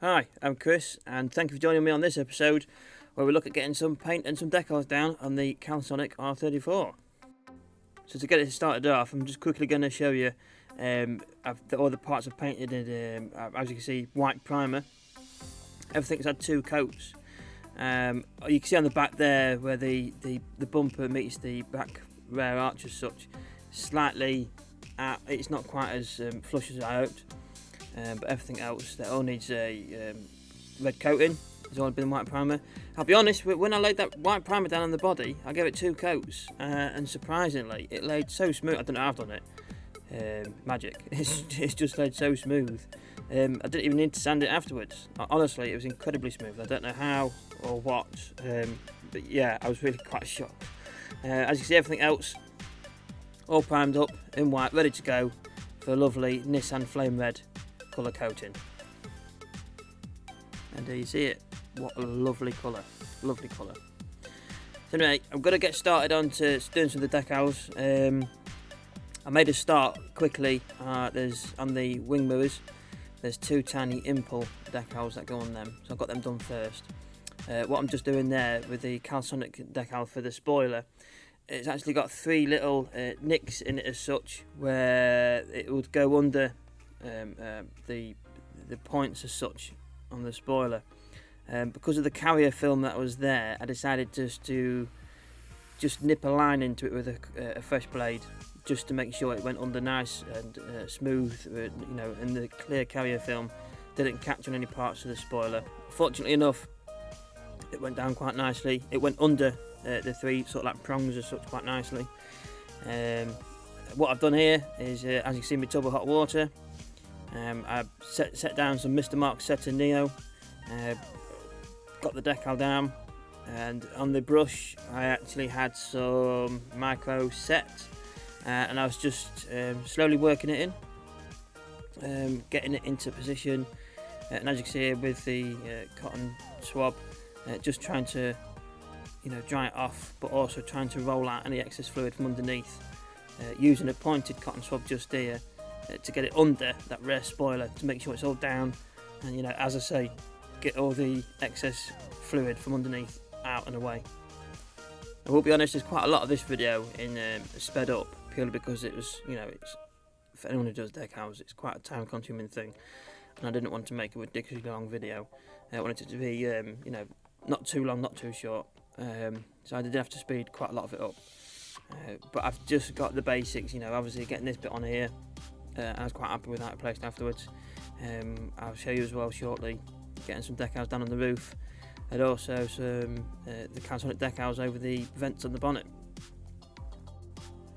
Hi, I'm Chris, and thank you for joining me on this episode where we look at getting some paint and some decals down on the Calsonic R34. So to get it started off, I'm just quickly going to show you all the parts I've painted in, as you can see, white primer. Everything's had 2 coats. You can see on the back there where the bumper meets the back rear arch as such, slightly, it's not quite as flush as I hoped. But everything else, that all needs a red coating. It's all been white primer. I'll be honest, when I laid that white primer down on the body, I gave it 2 coats, and surprisingly, it laid so smooth. I don't know how I've done it. Magic. It's just laid so smooth. I didn't even need to sand it afterwards. Honestly, it was incredibly smooth. I don't know how or what, but yeah, I was really quite shocked. As you can see, everything else all primed up in white, ready to go for a lovely Nissan Flame Red colour coating. And there you see it. What a lovely colour, lovely colour. So anyway, I'm going to get started on to doing some of the decals. I made a start quickly. There's on the wing mirrors, there's 2 tiny impul decals that go on them, so I've got them done first. What I'm just doing there with the Calsonic decal for the spoiler, it's actually got 3 little nicks in it as such, where it would go under the points as such on the spoiler. Because of the carrier film that was there, I decided to nip a line into it with a fresh blade, just to make sure it went under nice and smooth, you know, and the clear carrier film didn't catch on any parts of the spoiler. Fortunately enough, it went down quite nicely. It went under the 3 sort of like prongs as such quite nicely. What I've done here is, as you can see, my tub of hot water. I've set down some Mr. Mark Setter Neo, got the decal down, and on the brush I actually had some micro set, and I was just slowly working it in, getting it into position, and as you can see here with the cotton swab, just trying to, you know, dry it off, but also trying to roll out any excess fluid from underneath, using a pointed cotton swab just here to get it under that rear spoiler, to make sure it's all down, and, you know, as I say, get all the excess fluid from underneath out and away. I will be honest, there's quite a lot of this video in sped up, purely because it was, you know, it's, for anyone who does decals, it's quite a time consuming thing, and I didn't want to make a ridiculously long video. I wanted it to be, you know, not too long, not too short, so I did have to speed quite a lot of it up. But I've just got the basics, you know, obviously getting this bit on here. I was quite happy with that replaced afterwards. I'll show you as well shortly, getting some decals down on the roof, and also some the Calsonic decals over the vents on the bonnet.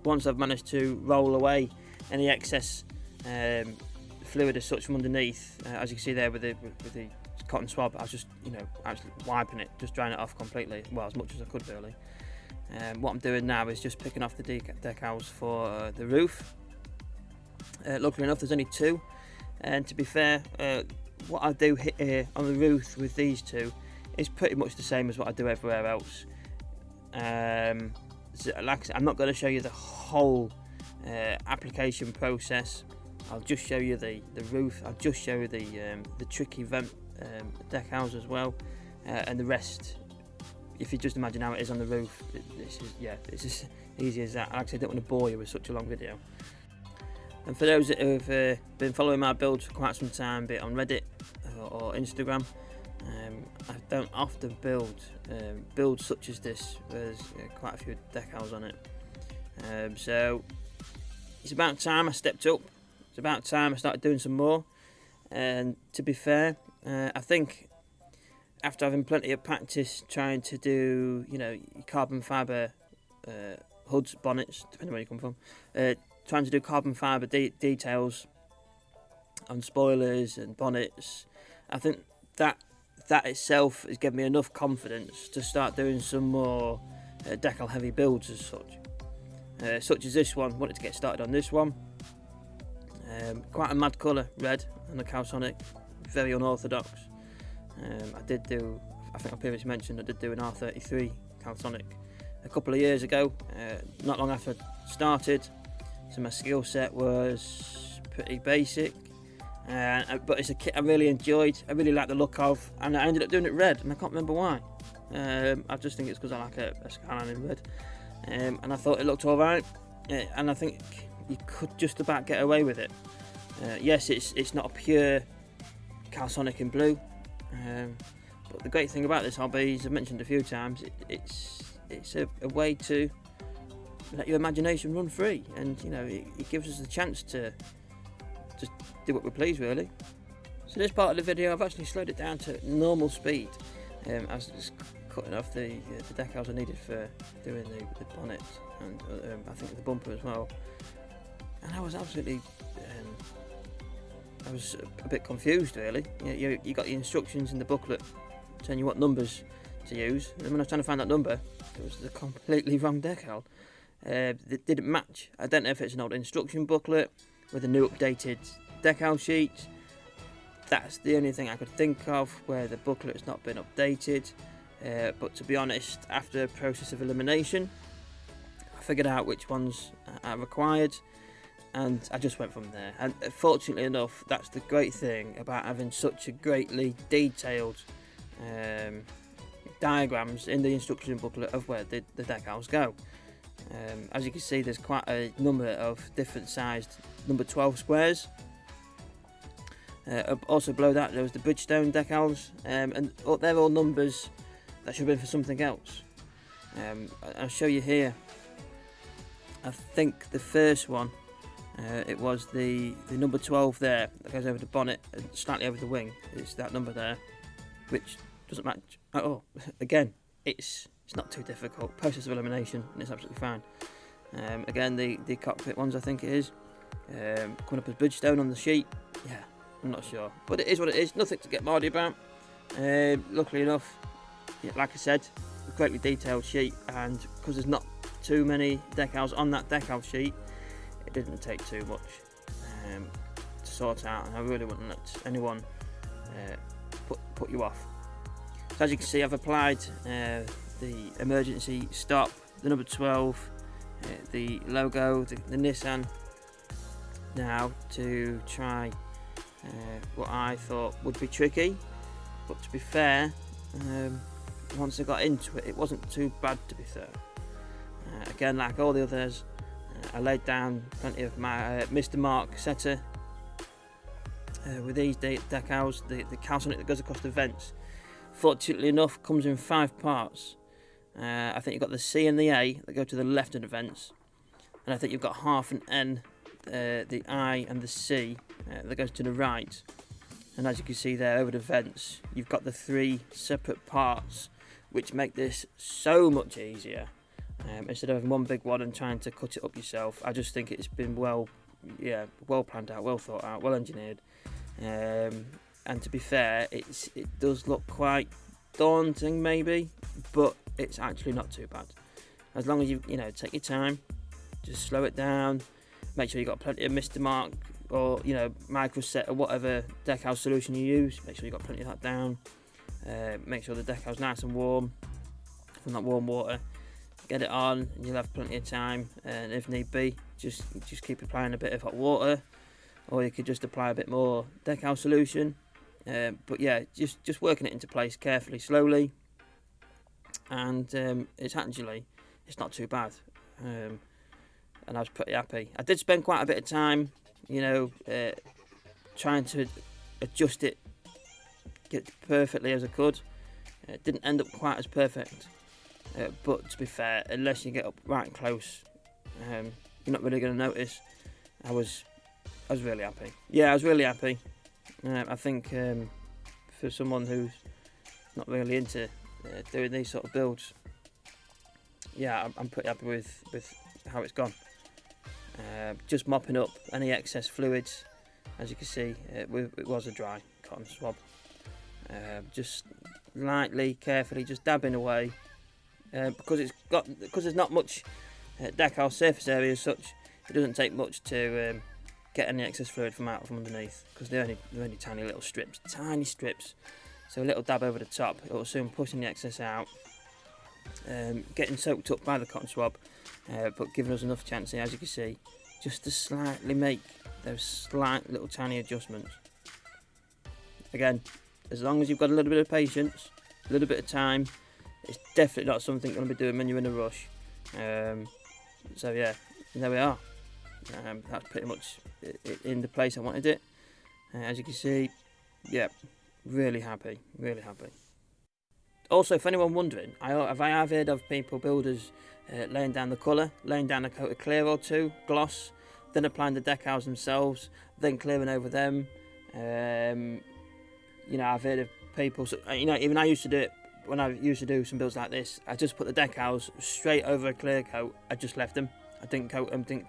Once I've managed to roll away any excess fluid as such from underneath, as you can see there with the cotton swab, I was just, you know, actually wiping it, just drying it off completely, well, as much as I could really. What I'm doing now is just picking off the decals for the roof. Luckily enough, there's only 2, and to be fair, what I do here on the roof with these 2 is pretty much the same as what I do everywhere else. So like I said, I'm not going to show you the whole application process. I'll just show you the roof. I'll just show you the tricky vent decals as well, and the rest. If you just imagine how it is on the roof, it's as easy as that. Like I said, I don't want to bore you with such a long video. And for those that have been following my builds for quite some time, be it on Reddit or Instagram, I don't often build builds such as this. There's quite a few decals on it. So it's about time I stepped up. It's about time I started doing some more. And to be fair, I think after having plenty of practice trying to do, you know, carbon fibre hoods, bonnets, depending where you come from, trying to do carbon fibre details on spoilers and bonnets, I think that itself has given me enough confidence to start doing some more decal heavy builds as such as this one. Wanted to get started on this one. Quite a mad colour, red on the Calsonic, very unorthodox. I think I previously mentioned I did do an R33 Calsonic a couple of years ago, not long after I started, so my skill set was pretty basic. but it's a kit I really enjoyed. I really like the look of, and I ended up doing it red, and I can't remember why. I just think it's because I like a Skyline in red, and I thought it looked alright, and I think you could just about get away with it. Yes, it's not a pure Calsonic in blue, but the great thing about this hobby, as I've mentioned a few times, it's a way to let your imagination run free, and you know it gives us the chance to just do what we please, really. So this part of the video, I've actually slowed it down to normal speed. I was just cutting off the decals I needed for doing the bonnet, and I think the bumper as well. And I was absolutely, I was a bit confused, really. You got the instructions in the booklet telling you what numbers to use, and when I was trying to find that number, it was the completely wrong decal. It didn't match. I don't know if it's an old instruction booklet with a new updated decal sheet. That's the only thing I could think of where the booklet has not been updated. But to be honest, after a process of elimination, I figured out which ones are required, and I just went from there. And fortunately enough, that's the great thing about having such a greatly detailed diagrams in the instruction booklet of where the decals go. As you can see, there's quite a number of different sized number 12 squares. Also below that there was the Bridgestone decals, and they're all numbers that should have been for something else. I'll show you here. I think the first one, it was the number 12 there that goes over the bonnet and slightly over the wing. It's that number there, which doesn't match at all. Again, it's not too difficult. Process of elimination, and it's absolutely fine. Again, the cockpit ones, I think it is, coming up as Bridgestone on the sheet. Yeah, I'm not sure, but it is what it is. Nothing to get mardy about. Luckily enough, yeah, like I said, a greatly detailed sheet, and because there's not too many decals on that decal sheet, it didn't take too much to sort out, and I really wouldn't let anyone put you off. So as you can see, I've applied the emergency stop, the number 12, the logo, the Nissan, now to try what I thought would be tricky, but to be fair, once I got into it, it wasn't too bad, to be fair. Again, like all the others, I laid down plenty of my Mr. Mark setter with these decals, the Calsonic that goes across the vents. Fortunately enough, comes in 5 parts. I think you've got the C and the A that go to the left of the vents, and I think you've got half an N, the I and the C that goes to the right. And as you can see there over the vents, you've got the 3 separate parts, which make this so much easier. Instead of having one big one and trying to cut it up yourself, I just think it's been well planned out, well thought out, well engineered. And to be fair, it does look quite daunting maybe, but it's actually not too bad. As long as you take your time, just slow it down, make sure you've got plenty of Mr. Mark or microset or whatever decal solution you use. Make sure you've got plenty of that down. Make sure the decal's nice and warm from that warm water. Get it on, and you'll have plenty of time. And if need be, just keep applying a bit of hot water, or you could just apply a bit more decal solution. But yeah, just working it into place carefully, slowly, and it's not too bad. And I was pretty happy. I did spend quite a bit of time, trying to adjust it, get perfectly as I could. It didn't end up quite as perfect, but to be fair, unless you get up right and close, you're not really going to notice. I was really happy. Yeah, I was really happy. I think for someone who's not really into doing these sort of builds, yeah, I'm pretty happy with how it's gone. Just mopping up any excess fluids. As you can see, it was a dry cotton swab. Just lightly, carefully, just dabbing away, because there's not much decal surface area as such. It doesn't take much to get any excess fluid from underneath, because they're only tiny little strips, So a little dab over the top, it will soon pushing the excess out, getting soaked up by the cotton swab, but giving us enough chance here, as you can see, just to slightly make those slight little tiny adjustments. again, as long as you've got a little bit of patience, a little bit of time, it's definitely not something you're going to be doing when you're in a rush. So yeah, there we are. That's pretty much in the place I wanted it. As you can see, yeah, really happy, really happy. Also, if anyone wondering, I have heard of builders laying down the colour, laying down a coat of clear or two, gloss, then applying the decals themselves, then clearing over them. You know, I've heard of people, so, you know, even I used to do it when I used to do some builds like this. I just put the decals straight over a clear coat. I just left them. I didn't coat them, didn't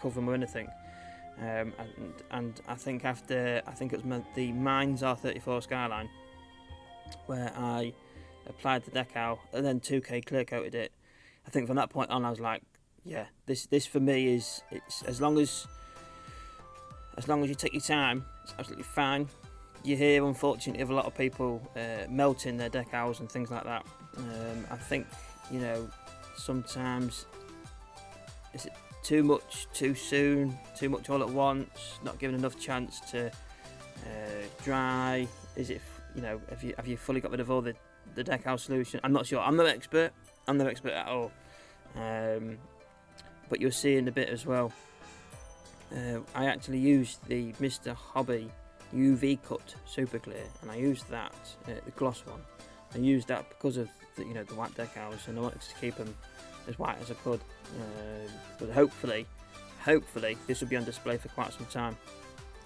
cover them or anything. And I think after, I think it was the Mines R34 Skyline, where I applied the decal and then 2K clear coated it. I think from that point on I was like, yeah, this for me is, it's as long as you take your time, it's absolutely fine. You hear, unfortunately, of a lot of people melting their decals and things like that. I think, you know, sometimes is it too much too soon, too much all at once, not giving enough chance to dry. Is it, you know, have you fully got rid of all the decal solution? I'm not sure. I'm no expert at all. But you'll see in a bit as well. I actually used the Mr. Hobby UV cut super clear, and I used that, the gloss one. I used that because of the, you know, the white decals, and I wanted to keep them as white as I could. But hopefully this will be on display for quite some time.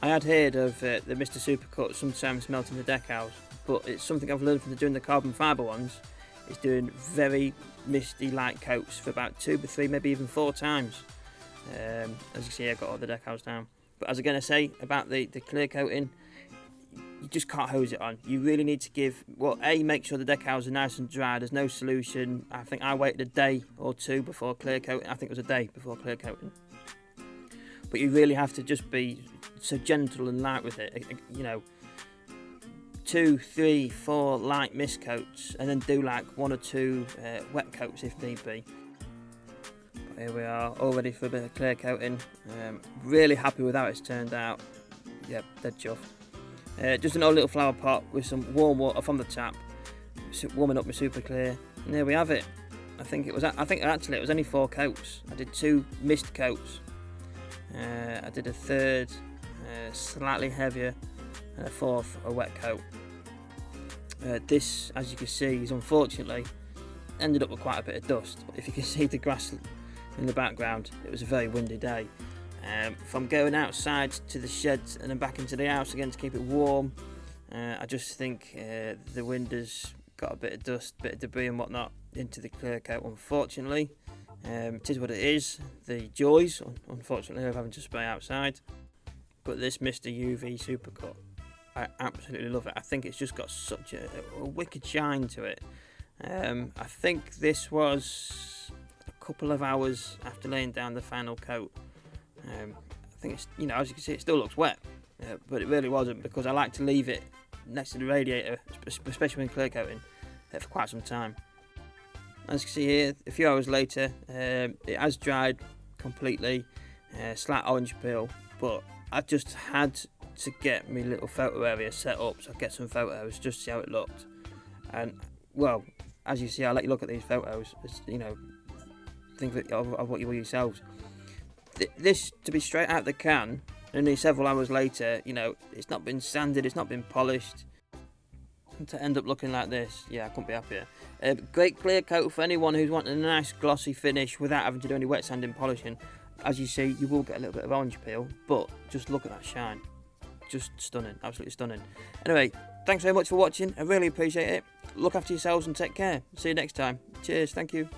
I had heard of the Mr. Supercut sometimes melting the decals, but it's something I've learned from doing the carbon fibre ones. It's doing very misty light coats for about 2 to 3, maybe even 4 times. As you can see, I got all the decals down. But as I'm going to say about the clear coating, you just can't hose it on. You really need to give, well, make sure the decals are nice and dry. There's no solution. I think I waited a day or 2 before clear coating. I think it was a day before clear coating. But you really have to just be so gentle and light with it. You know, 2, 3, 4 light mist coats, and then do like 1 or 2 wet coats if need be. But here we are, all ready for a bit of clear coating. Really happy with how it's turned out. Yeah, dead chuff. Just an old little flower pot with some warm water from the tap, warming up my super clear, and there we have it. I think actually it was only 4 coats. I did 2 mist coats. I did a 3rd, slightly heavier, and a 4th, a wet coat. This, as you can see, is unfortunately ended up with quite a bit of dust. But if you can see the grass in the background, it was a very windy day. From going outside to the sheds and then back into the house again to keep it warm, I just think the wind has got a bit of dust, bit of debris and whatnot into the clear coat, unfortunately. It is what it is, the joys, unfortunately, of having to spray outside. But this Mr. UV Supercut, I absolutely love it. I think it's just got such a wicked shine to it. I think this was a couple of hours after laying down the final coat. I think it's, you know, as you can see, it still looks wet, but it really wasn't, because I like to leave it next to the radiator, especially when clear coating, for quite some time. As you can see here, a few hours later, it has dried completely, slight orange peel, but I just had to get my little photo area set up so I get some photos just to see how it looked. And well, as you see, I'll let you look at these photos, you know, think of what you will yourselves. This, to be straight out the can, only several hours later, you know, it's not been sanded, it's not been polished, and to end up looking like this, yeah, I couldn't be happier. Great clear coat for anyone who's wanting a nice glossy finish without having to do any wet sanding polishing. As you see, you will get a little bit of orange peel, but just look at that shine. Just stunning, absolutely stunning. Anyway, thanks very much for watching, I really appreciate it. Look after yourselves and take care. See you next time. Cheers, thank you.